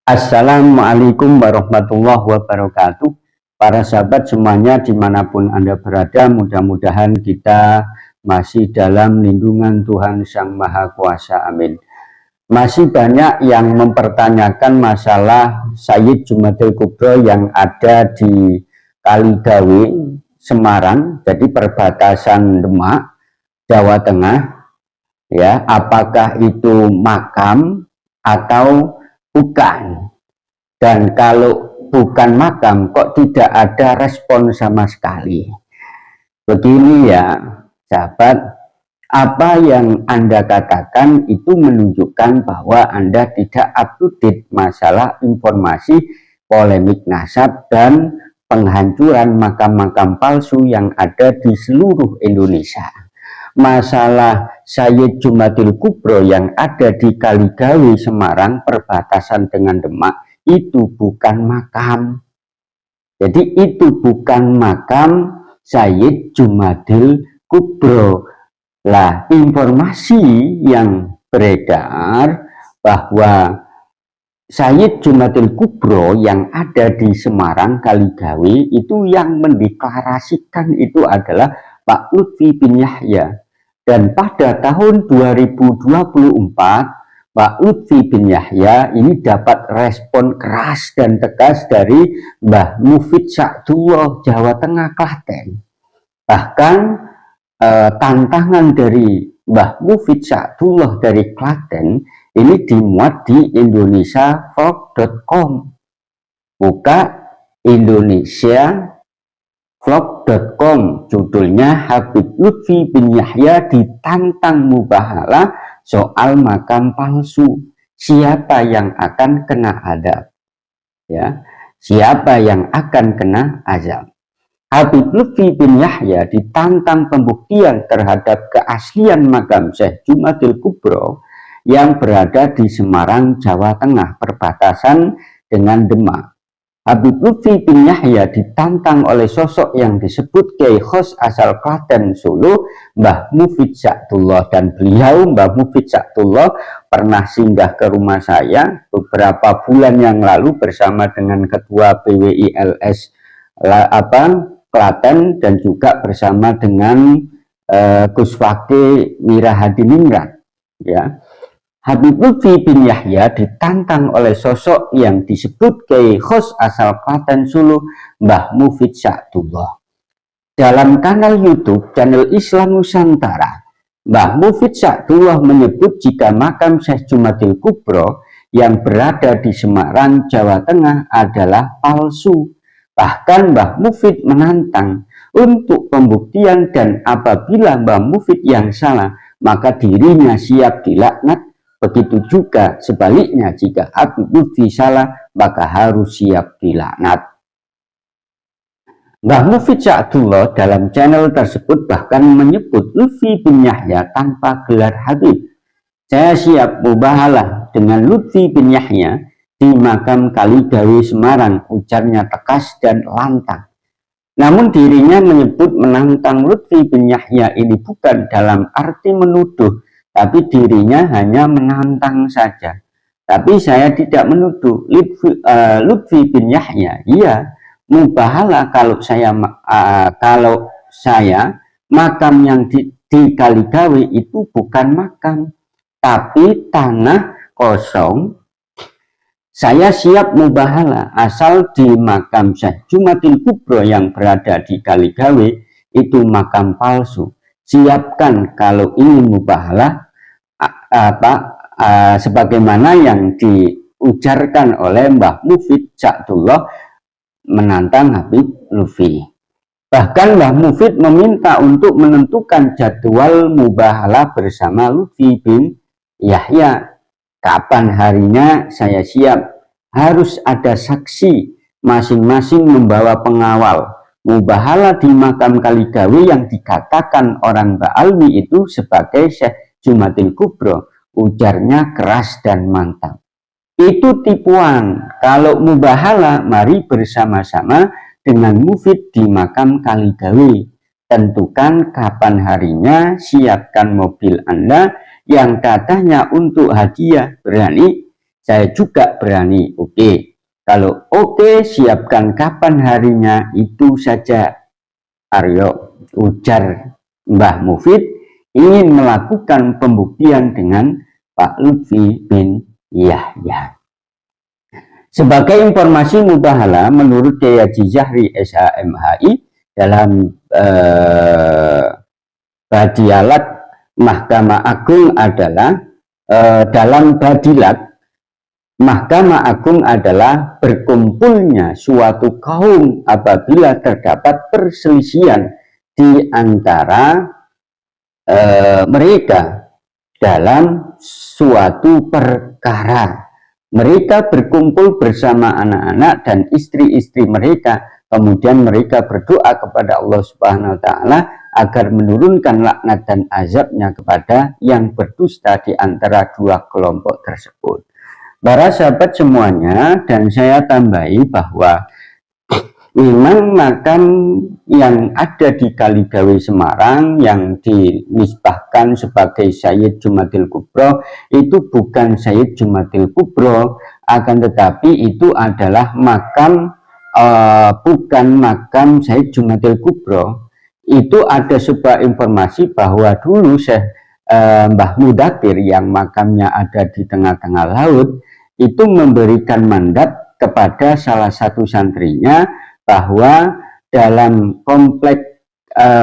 Assalamualaikum warahmatullahi wabarakatuh. Para sahabat semuanya dimanapun Anda berada, mudah-mudahan kita masih dalam lindungan Tuhan Sang Maha Kuasa. Amin. Masih banyak yang mempertanyakan masalah Sayyid Jumadil Kubro yang ada di Kaligawe, Semarang, jadi perbatasan Demak, Jawa Tengah. Ya, apakah itu makam atau bukan? Dan kalau bukan makam, kok tidak ada respon sama sekali? Begini ya, sahabat, apa yang Anda katakan itu menunjukkan bahwa Anda tidak up to date masalah informasi polemik nasab dan penghancuran makam-makam palsu yang ada di seluruh Indonesia. Masalah Sayyid Jumadil Kubro yang ada di Kaligawe, Semarang, perbatasan dengan Demak, itu bukan makam. Jadi itu bukan makam Sayyid Jumadil Kubro. Lah, informasi yang beredar bahwa Sayyid Jumadil Kubro yang ada di Semarang, Kaligawe, itu yang mendeklarasikan itu adalah Pak Lutfi bin Yahya. Dan pada tahun 2024, Pak Lutfi bin Yahya ini dapat respon keras dan tegas dari Mbah Mufid Sa'dullah, Jawa Tengah, Klaten. Bahkan tantangan dari Mbah Mufid Sa'dullah dari Klaten ini dimuat di indonesiavlog.com. Buka Indonesia vlog.com, judulnya Habib Lutfi bin Yahya ditantang mubahalah soal makam palsu. Siapa yang akan kena azab? Ya, siapa yang akan kena azab? Habib Lutfi bin Yahya ditantang pembuktian terhadap keaslian makam Syekh Jumadil Kubro yang berada di Semarang, Jawa Tengah, perbatasan dengan Demak. Habib Lutfi bin Yahya ditantang oleh sosok yang disebut Kiai Khos asal Klaten, Solo, Mbah Mufid Sa'dullah. Dan beliau, Mbah Mufid Sa'dullah, pernah singgah ke rumah saya beberapa bulan yang lalu bersama dengan Ketua PWILS Klaten dan juga bersama dengan Gus Fakih Wirahadiningrat. Ya. Habib Lutfi bin Yahya ditantang oleh sosok yang disebut Kiai Khos asal Klaten, Solo, Mbah Mufid Sa'dullah. Dalam kanal YouTube channel Islam Nusantara, Mbah Mufid Sa'dullah menyebut jika makam Syekh Jumadil Kubro yang berada di Semarang, Jawa Tengah adalah palsu. Bahkan Mbah Mufid menantang untuk pembuktian, dan apabila Mbah Mufid yang salah, maka dirinya siap dilaknat. Begitu juga sebaliknya, jika Habib Lutfi salah, maka harus siap dilaknat. Mbah Mufid Sa'dullah dalam channel tersebut bahkan menyebut Lutfi bin Yahya tanpa gelar Habib. Saya siap mubahalah dengan Lutfi bin Yahya di makam Kaligawe, Semarang, ujarnya tegas dan lantang. Namun dirinya menyebut menantang Lutfi bin Yahya ini bukan dalam arti menuduh, tapi dirinya hanya menantang saja. Tapi saya tidak menuduh Lutfi bin Yahya. Iya, mubahalah kalau saya makam yang di Kaligawe itu bukan makam, tapi tanah kosong. Saya siap mubahalah asal di makam Syekh Jumadil Kubro yang berada di Kaligawe itu makam palsu. Siapkan kalau ingin mubahalah sebagaimana yang diujarkan oleh Mbah Mufid Sa'dullah menantang Habib Lutfi. Bahkan Mbah Mufid meminta untuk menentukan jadwal mubahalah bersama Lutfi bin Yahya. Kapan harinya saya siap. Harus ada saksi, masing-masing membawa pengawal. Mubahalah di makam Kaligawe yang dikatakan orang Ba'alwi itu sebagai Syekh Jumadil Kubro, ujarnya keras dan mantap. Itu tipuan. Kalau mubahalah, mari bersama-sama dengan Mufid di makam Kaligawe. Tentukan kapan harinya, siapkan mobil Anda yang katanya untuk hadiah. Berani? saya juga berani. Oke, kalau oke, siapkan kapan harinya, itu saja. Aryo, ujar Mbah Mufid, ingin melakukan pembuktian dengan Pak Lutfi bin Yahya. Sebagai informasi mubahala, menurut Kiai Haji Zahri SHMHI dalam Badialat Mahkamah Agung adalah dalam Badilat Mahkamah Agung adalah berkumpulnya suatu kaum apabila terdapat perselisihan di antara mereka dalam suatu perkara. Mereka berkumpul bersama anak-anak dan istri-istri mereka, kemudian mereka berdoa kepada Allah Subhanahu wa Ta'ala agar menurunkan laknat dan azabnya kepada yang berdusta di antara dua kelompok tersebut. Para sahabat semuanya, dan saya tambahi bahwa memang makam yang ada di Kaligawe Semarang yang dinisbahkan sebagai Sayyid Jumadil Kubro itu bukan Sayyid Jumadil Kubro, akan tetapi itu adalah makam bukan makam Sayyid Jumadil Kubro. Itu ada sebuah informasi bahwa dulu Syekh Mbah Mudakir yang makamnya ada di tengah-tengah laut itu memberikan mandat kepada salah satu santrinya bahwa dalam komplek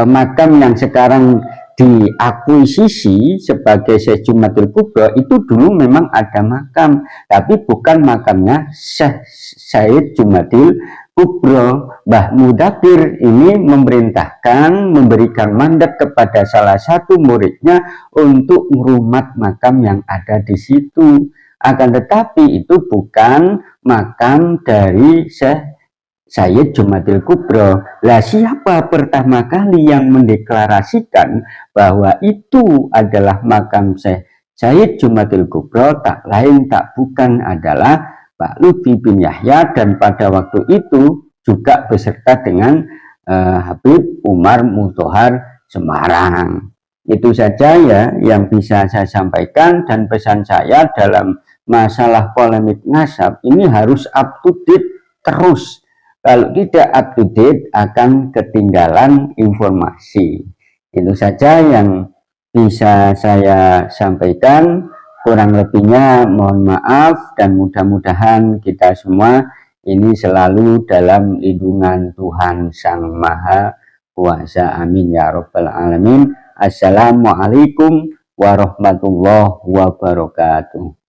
makam yang sekarang diakuisisi sebagai Syekh Jumadil Kubro itu dulu memang ada makam, tapi bukan makamnya Syekh Sayyid Jumadil Kubro. Mbah Mudakir ini memerintahkan, memberikan mandat kepada salah satu muridnya untuk merumat makam yang ada di situ. Akan tetapi itu bukan makam dari Syekh Sayyid Jumadil Kubro. Lah siapa pertama kali yang mendeklarasikan bahwa itu adalah makam Syekh Sayyid Jumadil Kubro? Tak lain tak bukan adalah Pak Lutfi bin Yahya, dan pada waktu itu juga beserta dengan Habib Umar Muthohar Semarang. Itu saja ya yang bisa saya sampaikan, dan pesan saya dalam masalah polemik nasab ini harus up to date terus. Kalau tidak up to date akan ketinggalan informasi. Itu saja yang bisa saya sampaikan. Kurang lebihnya mohon maaf, dan mudah-mudahan kita semua ini selalu dalam lindungan Tuhan Sang Maha Kuasa. Amin ya Rabbal Alamin. Assalamualaikum warahmatullahi wabarakatuh.